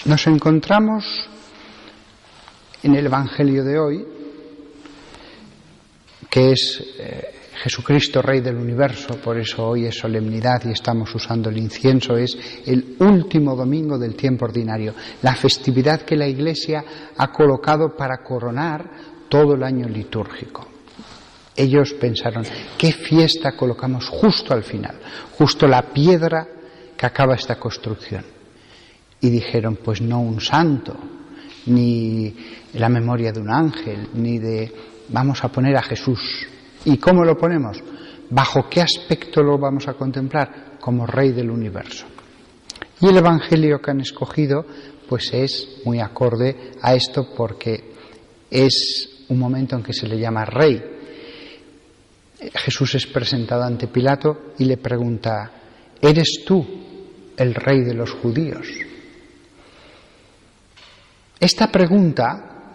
Nos encontramos en el Evangelio de hoy, que es Jesucristo, Rey del Universo. Por eso hoy es solemnidad y estamos usando el incienso. Es el último domingo del tiempo ordinario, la festividad que la Iglesia ha colocado para coronar todo el año litúrgico. Ellos pensaron, ¿qué fiesta colocamos justo al final? Justo la piedra que acaba esta construcción. Y dijeron, pues no un santo, ni la memoria de un ángel, ni de... Vamos a poner a Jesús. ¿Y cómo lo ponemos? ¿Bajo qué aspecto lo vamos a contemplar? Como Rey del Universo. Y el Evangelio que han escogido, pues es muy acorde a esto, porque es un momento en que se le llama Rey. Jesús es presentado ante Pilato y le pregunta, ¿eres tú el Rey de los judíos? Esta pregunta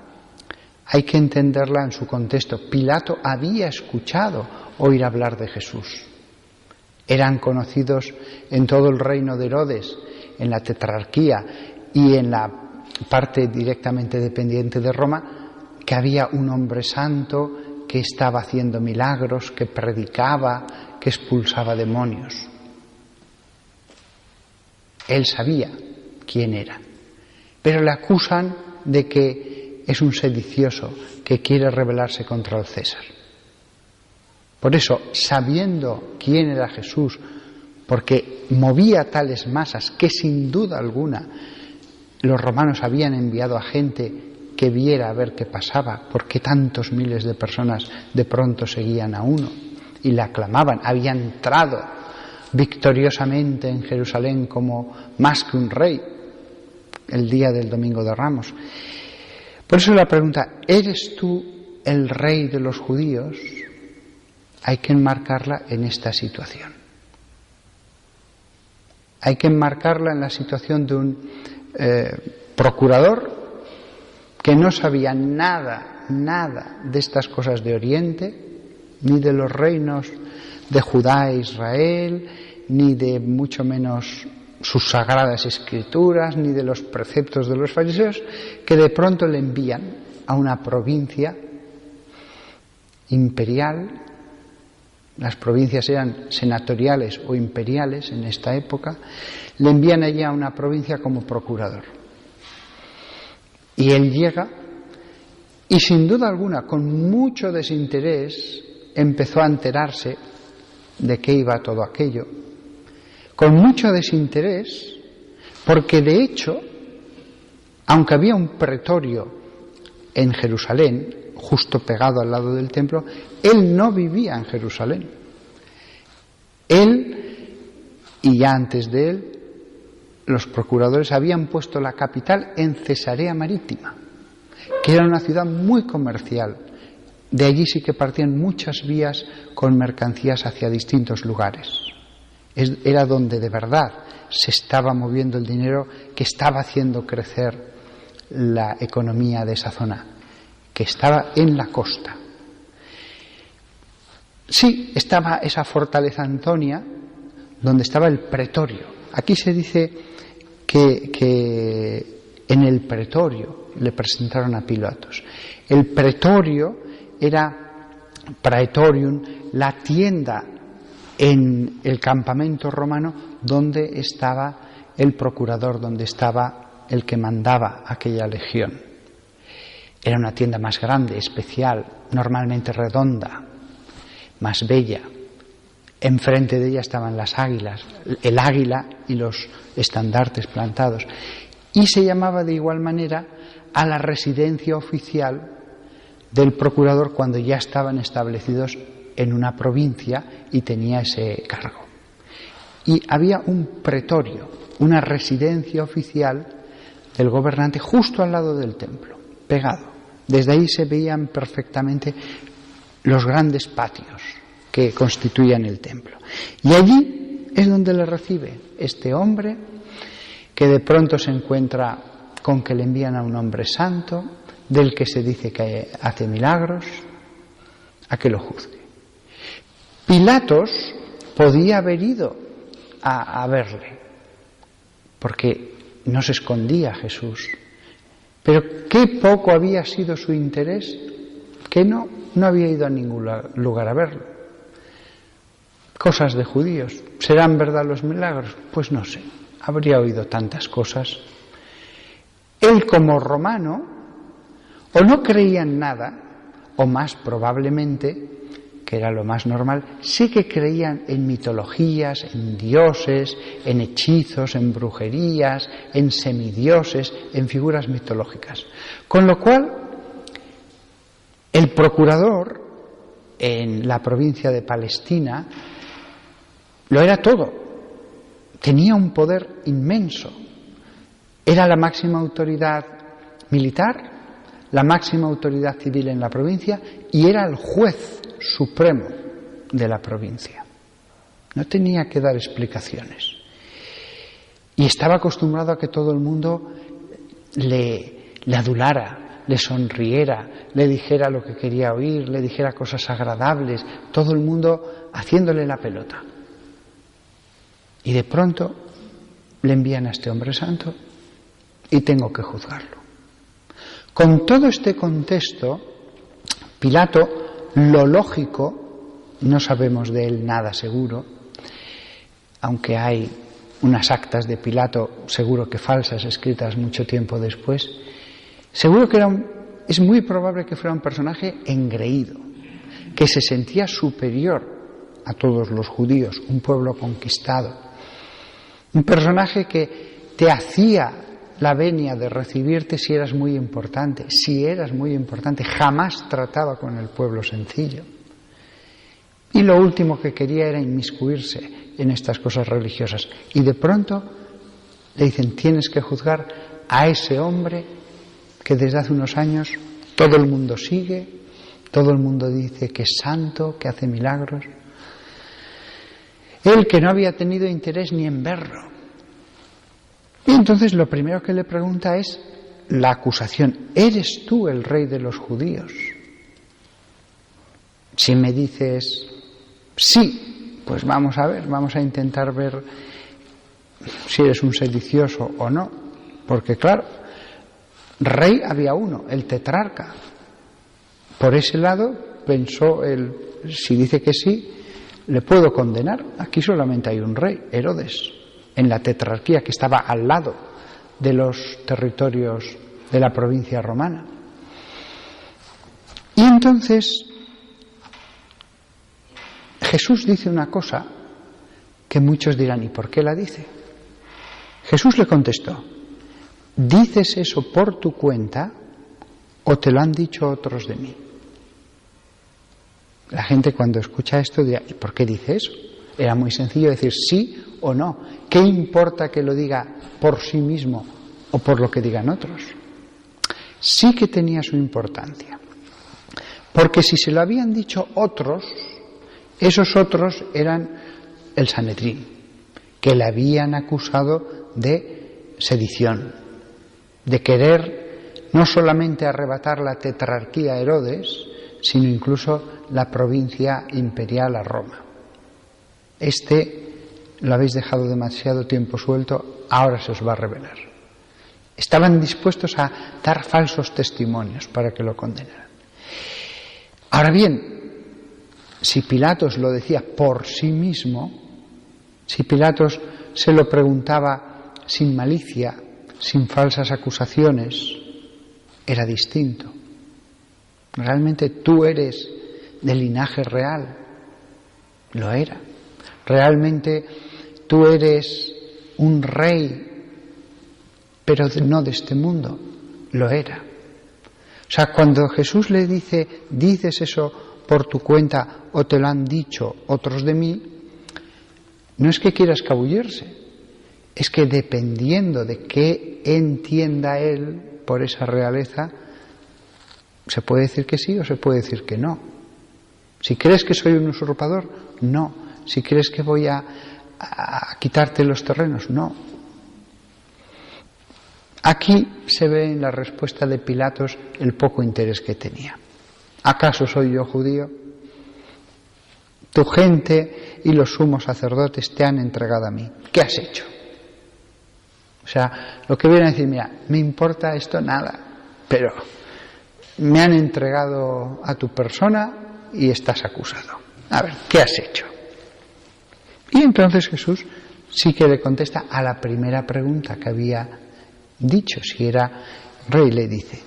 hay que entenderla en su contexto. Pilato había escuchado oír hablar de Jesús. Eran conocidos en todo el reino de Herodes, en la tetrarquía y en la parte directamente dependiente de Roma, que había un hombre santo que estaba haciendo milagros, que predicaba, que expulsaba demonios. Él sabía quién era, pero le acusan de que es un sedicioso que quiere rebelarse contra el César. Por eso, sabiendo quién era Jesús, porque movía tales masas que sin duda alguna los romanos habían enviado a gente que viera a ver qué pasaba, por qué tantos miles de personas de pronto seguían a uno y le aclamaban, había entrado victoriosamente en Jerusalén como más que un rey el día del Domingo de Ramos. Por eso la pregunta, ¿eres tú el Rey de los judíos? Hay que enmarcarla en esta situación. Hay que enmarcarla en la situación de un procurador que no sabía nada de estas cosas de Oriente, ni de los reinos de Judá e Israel, ni de mucho menos sus sagradas escrituras, ni de los preceptos de los fariseos, que de pronto le envían a una provincia imperial. Las provincias eran senatoriales o imperiales en esta época. Le envían allí a una provincia como procurador. Y él llega y sin duda alguna, con mucho desinterés, empezó a enterarse de qué iba todo aquello. Con mucho desinterés, porque de hecho, aunque había un pretorio en Jerusalén, justo pegado al lado del templo, él no vivía en Jerusalén. Él, y ya antes de él, los procuradores habían puesto la capital en Cesarea Marítima, que era una ciudad muy comercial. De allí sí que partían muchas vías con mercancías hacia distintos lugares. Era donde de verdad se estaba moviendo el dinero que estaba haciendo crecer la economía de esa zona, que estaba en la costa. Sí, estaba esa fortaleza Antonia, donde estaba el pretorio. Aquí se dice que en el pretorio le presentaron a Pilatos. El pretorio era praetorium, la tienda en el campamento romano donde estaba el procurador, donde estaba el que mandaba aquella legión. Era una tienda más grande, especial, normalmente redonda, más bella. Enfrente de ella estaban las águilas, el águila y los estandartes plantados. Y se llamaba de igual manera a la residencia oficial del procurador cuando ya estaban establecidos en una provincia y tenía ese cargo. Y había un pretorio, una residencia oficial del gobernante justo al lado del templo, pegado. Desde ahí se veían perfectamente los grandes patios que constituían el templo. Y allí es donde le recibe este hombre que de pronto se encuentra con que le envían a un hombre santo, del que se dice que hace milagros, a que lo juzgue. Pilatos podía haber ido a verle, porque no se escondía Jesús. Pero qué poco había sido su interés, que no había ido a ningún lugar a verlo. Cosas de judíos. ¿Serán verdad los milagros? Pues no sé. Habría oído tantas cosas. Él, como romano, o no creía en nada, o más probablemente, que era lo más normal, sí que creían en mitologías, en dioses, en hechizos, en brujerías, en semidioses, en figuras mitológicas. Con lo cual, el procurador en la provincia de Palestina lo era todo. Tenía un poder inmenso. Era la máxima autoridad militar, la máxima autoridad civil en la provincia y era el juez supremo de la provincia. No tenía que dar explicaciones. Y estaba acostumbrado a que todo el mundo le adulara, le sonriera, le dijera lo que quería oír, le dijera cosas agradables, todo el mundo haciéndole la pelota. Y de pronto le envían a este hombre santo y tengo que juzgarlo. Con todo este contexto, Pilato, lo lógico, no sabemos de él nada seguro, aunque hay unas actas de Pilato, seguro que falsas, escritas mucho tiempo después, seguro que es muy probable que fuera un personaje engreído, que se sentía superior a todos los judíos, un pueblo conquistado, un personaje que te hacía la venia de recibirte si eras muy importante, jamás trataba con el pueblo sencillo. Y lo último que quería era inmiscuirse en estas cosas religiosas. Y de pronto le dicen, tienes que juzgar a ese hombre que desde hace unos años todo el mundo sigue, todo el mundo dice que es santo, que hace milagros. Él que no había tenido interés ni en verlo. Y entonces lo primero que le pregunta es la acusación, ¿eres tú el rey de los judíos? Si me dices sí, pues vamos a ver, vamos a intentar ver si eres un sedicioso o no, porque claro, rey había uno, el tetrarca. Por ese lado pensó él, si dice que sí, le puedo condenar. Aquí solamente hay un rey, Herodes, en la tetrarquía que estaba al lado de los territorios de la provincia romana. Y entonces Jesús dice una cosa que muchos dirán, ¿y por qué la dice? Jesús le contestó, ¿dices eso por tu cuenta o te lo han dicho otros de mí? La gente cuando escucha esto dirá, ¿y por qué dice eso? Era muy sencillo decir sí o no. ¿Qué importa que lo diga por sí mismo o por lo que digan otros? Sí que tenía su importancia. Porque si se lo habían dicho otros, esos otros eran el Sanedrín, que le habían acusado de sedición, de querer no solamente arrebatar la tetrarquía a Herodes, sino incluso la provincia imperial a Roma. Lo habéis dejado demasiado tiempo suelto, ahora se os va a revelar. Estaban dispuestos a dar falsos testimonios para que lo condenaran. Ahora bien, si Pilatos lo decía por sí mismo, si Pilatos se lo preguntaba sin malicia, sin falsas acusaciones, era distinto. Realmente tú eres de linaje real, lo era. Realmente tú eres un rey, pero no de este mundo, lo era. O sea, cuando Jesús le dice, dices eso por tu cuenta o te lo han dicho otros de mí, no es que quiera escabullirse, es que dependiendo de qué entienda él por esa realeza, se puede decir que sí o se puede decir que no. Si crees que soy un usurpador, no. Si crees que voy a quitarte los terrenos, no. Aquí se ve en la respuesta de Pilatos el poco interés que tenía. ¿Acaso soy yo judío? Tu gente y los sumos sacerdotes te han entregado a mí. ¿Qué has hecho? O sea, lo que viene a decir, mira, me importa esto nada, pero me han entregado a tu persona y estás acusado. A ver, ¿qué has hecho? Y entonces Jesús sí que le contesta a la primera pregunta que había dicho, si era rey, le dice: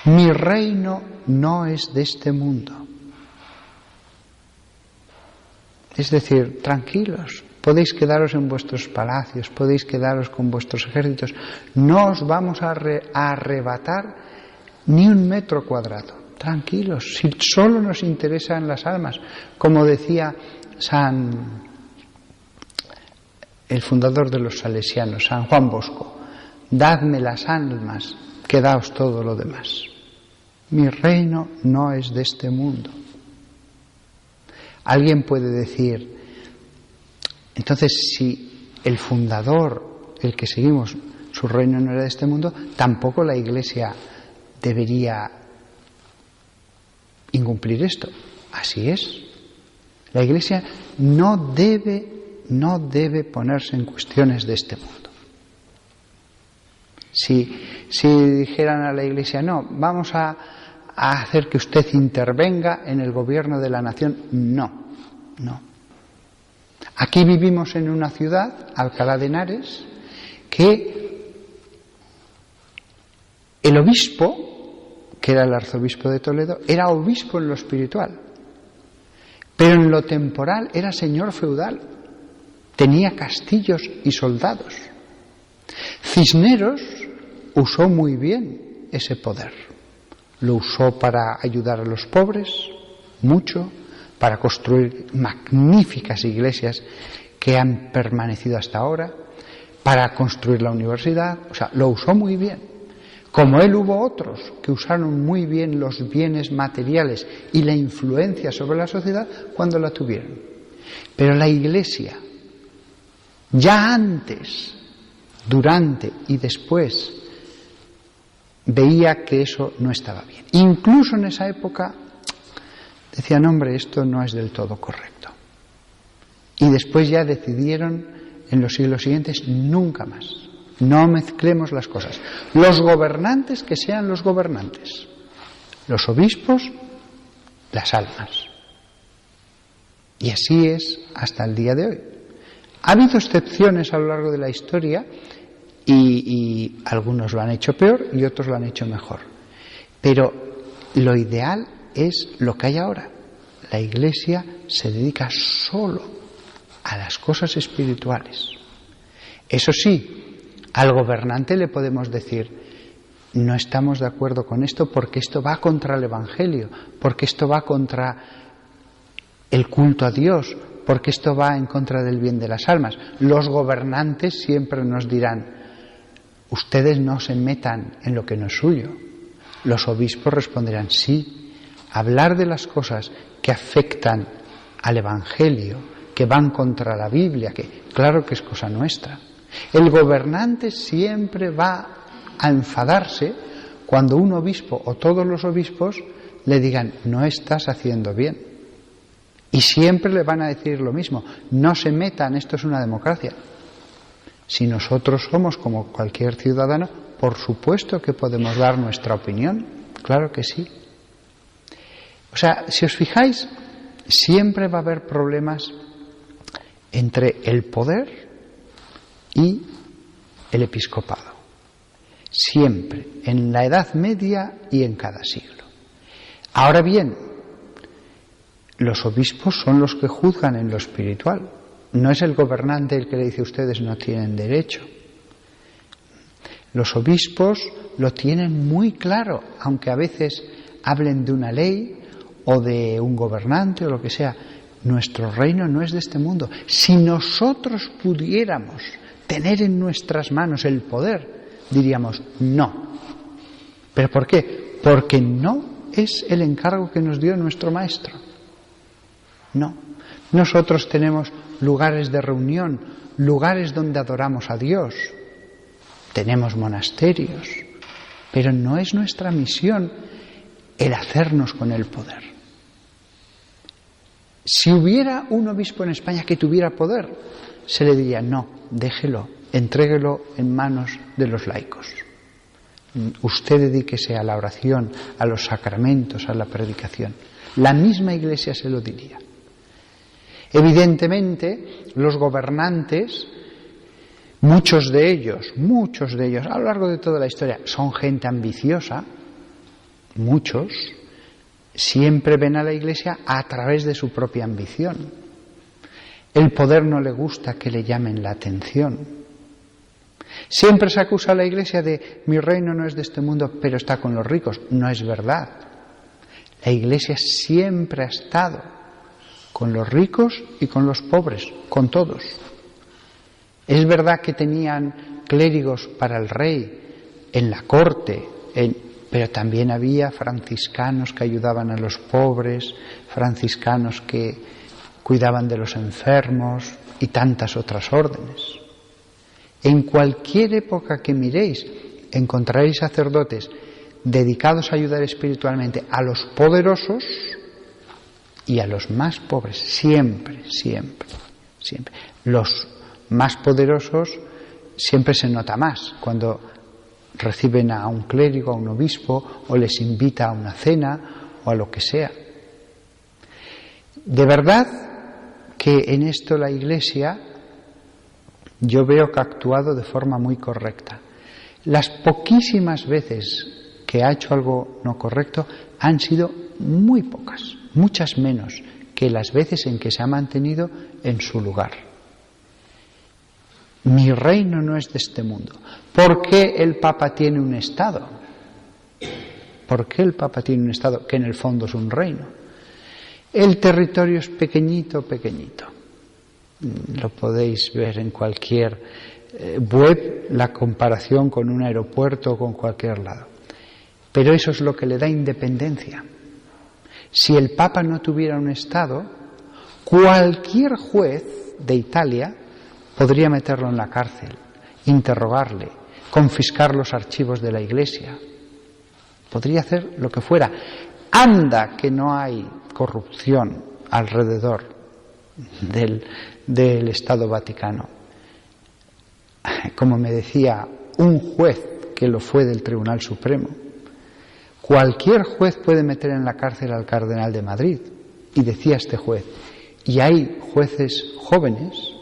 mi reino no es de este mundo. Es decir, tranquilos, podéis quedaros en vuestros palacios, podéis quedaros con vuestros ejércitos, no os vamos a arrebatar ni un metro cuadrado. Tranquilos, si solo nos interesan las almas, como decía el fundador de los salesianos, San Juan Bosco: dadme las almas, quedaos todo lo demás. Mi reino no es de este mundo. Alguien puede decir, entonces si el fundador, el que seguimos, su reino no era de este mundo, tampoco la Iglesia debería incumplir esto. Así es. La Iglesia no debe ponerse en cuestiones de este mundo. Si dijeran a la Iglesia, no, vamos a hacer que usted intervenga en el gobierno de la nación, no. Aquí vivimos en una ciudad, Alcalá de Henares, que el obispo, que era el arzobispo de Toledo, era obispo en lo espiritual, pero en lo temporal era señor feudal, tenía castillos y soldados. Cisneros usó muy bien ese poder, lo usó para ayudar a los pobres, mucho, para construir magníficas iglesias que han permanecido hasta ahora, para construir la universidad, o sea, lo usó muy bien. Como él hubo otros que usaron muy bien los bienes materiales y la influencia sobre la sociedad cuando la tuvieron. Pero la Iglesia, ya antes, durante y después, veía que eso no estaba bien. Incluso en esa época decían, hombre, esto no es del todo correcto. Y después ya decidieron, en los siglos siguientes, nunca más. No mezclemos las cosas. Los gobernantes, que sean los gobernantes. Los obispos, las almas. Y así es hasta el día de hoy. Ha habido excepciones a lo largo de la historia y algunos lo han hecho peor y otros lo han hecho mejor. Pero lo ideal es lo que hay ahora. La Iglesia se dedica solo a las cosas espirituales. Eso sí, al gobernante le podemos decir, no estamos de acuerdo con esto porque esto va contra el Evangelio, porque esto va contra el culto a Dios, porque esto va en contra del bien de las almas. Los gobernantes siempre nos dirán, ustedes no se metan en lo que no es suyo. Los obispos responderán, sí, hablar de las cosas que afectan al Evangelio, que van contra la Biblia, que claro que es cosa nuestra. El gobernante siempre va a enfadarse cuando un obispo o todos los obispos le digan, no estás haciendo bien. Y siempre le van a decir lo mismo, no se metan, esto es una democracia. Si nosotros somos como cualquier ciudadano, por supuesto que podemos dar nuestra opinión, claro que sí. O sea, si os fijáis, siempre va a haber problemas entre el poder y el episcopado. Siempre, en la Edad Media y en cada siglo. Ahora bien, los obispos son los que juzgan en lo espiritual. No es el gobernante el que le dice ustedes no tienen derecho. Los obispos lo tienen muy claro, aunque a veces hablen de una ley o de un gobernante o lo que sea. Nuestro reino no es de este mundo. Si nosotros pudiéramos tener en nuestras manos el poder, diríamos no. ¿Pero por qué? Porque no es el encargo que nos dio nuestro maestro. No. Nosotros tenemos lugares de reunión, lugares donde adoramos a Dios. Tenemos monasterios, pero no es nuestra misión el hacernos con el poder. Si hubiera un obispo en España que tuviera poder, se le diría, no, déjelo, entréguelo en manos de los laicos. Usted dedíquese a la oración, a los sacramentos, a la predicación. La misma Iglesia se lo diría. Evidentemente, los gobernantes, muchos de ellos, a lo largo de toda la historia, son gente ambiciosa, muchos, siempre ven a la Iglesia a través de su propia ambición. El poder no le gusta que le llamen la atención. Siempre se acusa a la Iglesia de mi reino no es de este mundo, pero está con los ricos. No es verdad. La Iglesia siempre ha estado con los ricos y con los pobres, con todos. Es verdad que tenían clérigos para el rey en la corte, pero también había franciscanos que ayudaban a los pobres, franciscanos que cuidaban de los enfermos y tantas otras órdenes. En cualquier época que miréis, encontraréis sacerdotes dedicados a ayudar espiritualmente a los poderosos y a los más pobres, siempre. Los más poderosos siempre se nota más cuando reciben a un clérigo, a un obispo, o les invita a una cena o a lo que sea. De verdad que en esto la Iglesia yo veo que ha actuado de forma muy correcta. Las poquísimas veces que ha hecho algo no correcto han sido muy pocas, muchas menos que las veces en que se ha mantenido en su lugar. Mi reino no es de este mundo. ¿Por qué el Papa tiene un Estado? ¿Por qué el Papa tiene un Estado que en el fondo es un reino? El territorio es pequeñito. Lo podéis ver en cualquier web, la comparación con un aeropuerto o con cualquier lado. Pero eso es lo que le da independencia. Si el Papa no tuviera un Estado, cualquier juez de Italia podría meterlo en la cárcel, interrogarle, confiscar los archivos de la Iglesia. Podría hacer lo que fuera. Anda que no hay corrupción alrededor del Estado Vaticano. Como me decía un juez que lo fue del Tribunal Supremo, cualquier juez puede meter en la cárcel al cardenal de Madrid. Y decía este juez, y hay jueces jóvenes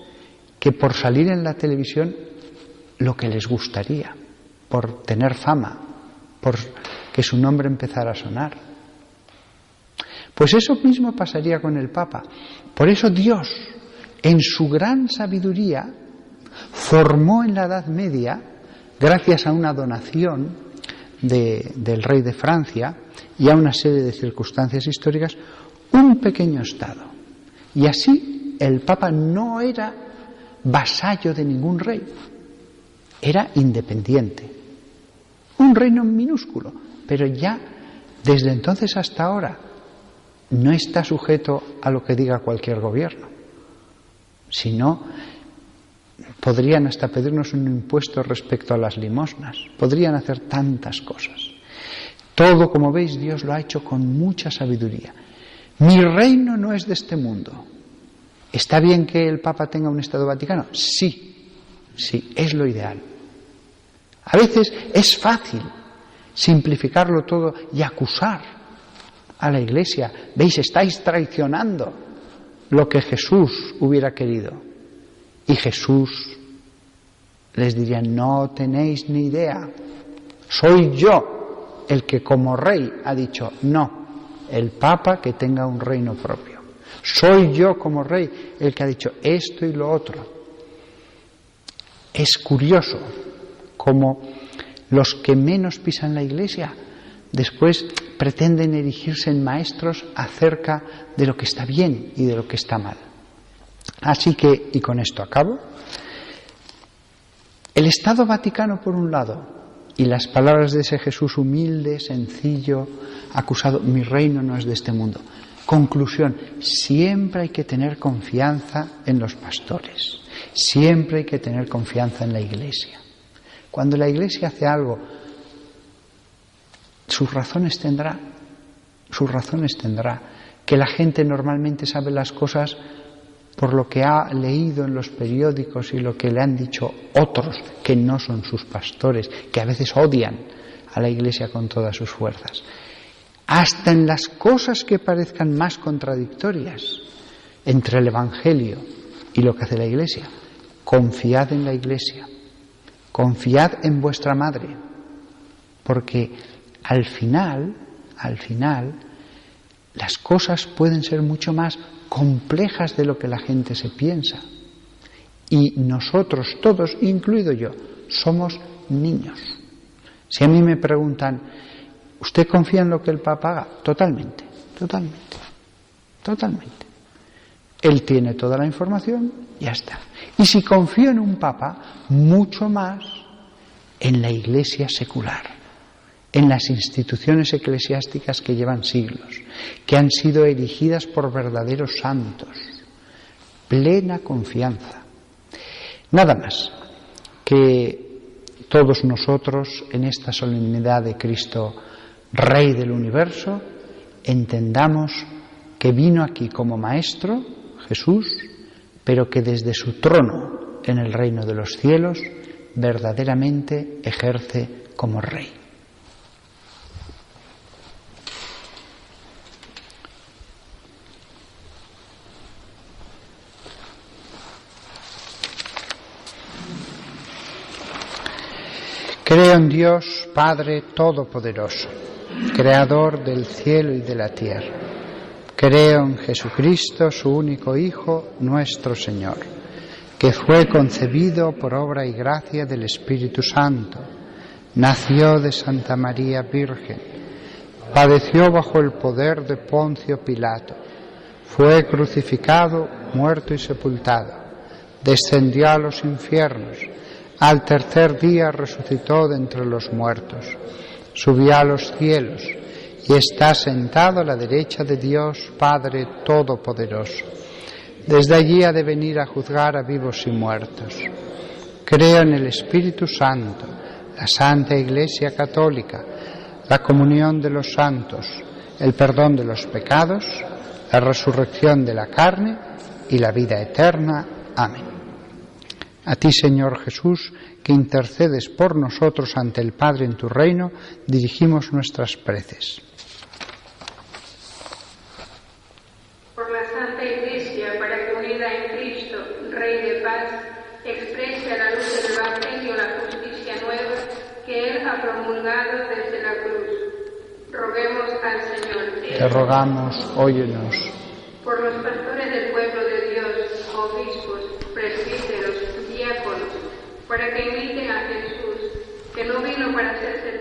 que por salir en la televisión lo que les gustaría, por tener fama, por que su nombre empezara a sonar. Pues eso mismo pasaría con el Papa. Por eso Dios, en su gran sabiduría, formó en la Edad Media, gracias a una donación del rey de Francia y a una serie de circunstancias históricas, un pequeño Estado. Y así el Papa no era vasallo de ningún rey, era independiente. Un reino minúsculo, pero ya desde entonces hasta ahora no está sujeto a lo que diga cualquier gobierno. Si no, podrían hasta pedirnos un impuesto respecto a las limosnas, podrían hacer tantas cosas. Todo, como veis, Dios lo ha hecho con mucha sabiduría. Mi reino no es de este mundo. ¿Está bien que el Papa tenga un Estado Vaticano? Sí, es lo ideal. A veces es fácil simplificarlo todo y acusar a la Iglesia. ¿Veis? Estáis traicionando lo que Jesús hubiera querido. Y Jesús les diría, no tenéis ni idea. Soy yo el que como rey ha dicho, no, el Papa que tenga un reino propio. Soy yo como rey el que ha dicho esto y lo otro. Es curioso cómo los que menos pisan la Iglesia después pretenden erigirse en maestros acerca de lo que está bien y de lo que está mal. Así que, y con esto acabo, el Estado Vaticano por un lado y las palabras de ese Jesús humilde, sencillo, acusado, mi reino no es de este mundo. Conclusión, siempre hay que tener confianza en los pastores, siempre hay que tener confianza en la Iglesia. Cuando la Iglesia hace algo, sus razones tendrá, que la gente normalmente sabe las cosas por lo que ha leído en los periódicos y lo que le han dicho otros que no son sus pastores, que a veces odian a la Iglesia con todas sus fuerzas. Hasta en las cosas que parezcan más contradictorias entre el Evangelio y lo que hace la Iglesia, confiad en la Iglesia, confiad en vuestra madre, porque al final, las cosas pueden ser mucho más complejas de lo que la gente se piensa. Y nosotros todos, incluido yo, somos niños. Si a mí me preguntan, ¿usted confía en lo que el Papa haga? Totalmente. Él tiene toda la información, ya está. Y si confío en un Papa, mucho más en la Iglesia secular, en las instituciones eclesiásticas que llevan siglos, que han sido erigidas por verdaderos santos. Plena confianza. Nada más que todos nosotros en esta solemnidad de Cristo, Rey del universo, entendamos que vino aquí como Maestro, Jesús, pero que desde su trono en el reino de los cielos verdaderamente ejerce como Rey. Creo en Dios, Padre Todopoderoso, Creador del cielo y de la tierra. Creo en Jesucristo, su único Hijo, nuestro Señor, que fue concebido por obra y gracia del Espíritu Santo, nació de Santa María Virgen, padeció bajo el poder de Poncio Pilato, fue crucificado, muerto y sepultado, descendió a los infiernos, al tercer día resucitó de entre los muertos, subió a los cielos y está sentado a la derecha de Dios Padre Todopoderoso. Desde allí ha de venir a juzgar a vivos y muertos. Creo en el Espíritu Santo, la Santa Iglesia Católica, la comunión de los santos, el perdón de los pecados, la resurrección de la carne y la vida eterna. Amén. A ti, Señor Jesús, que intercedes por nosotros ante el Padre en tu reino, dirigimos nuestras preces. Por la Santa Iglesia, para que unida en Cristo, Rey de paz, exprese a la luz del Evangelio la justicia nueva que Él ha promulgado desde la cruz. Roguemos al Señor. Te rogamos, óyenos. Por los pastores del pueblo de Dios, obispos, presbíteros, diáconos, para que imiten a Jesús, que no vino para ser servido,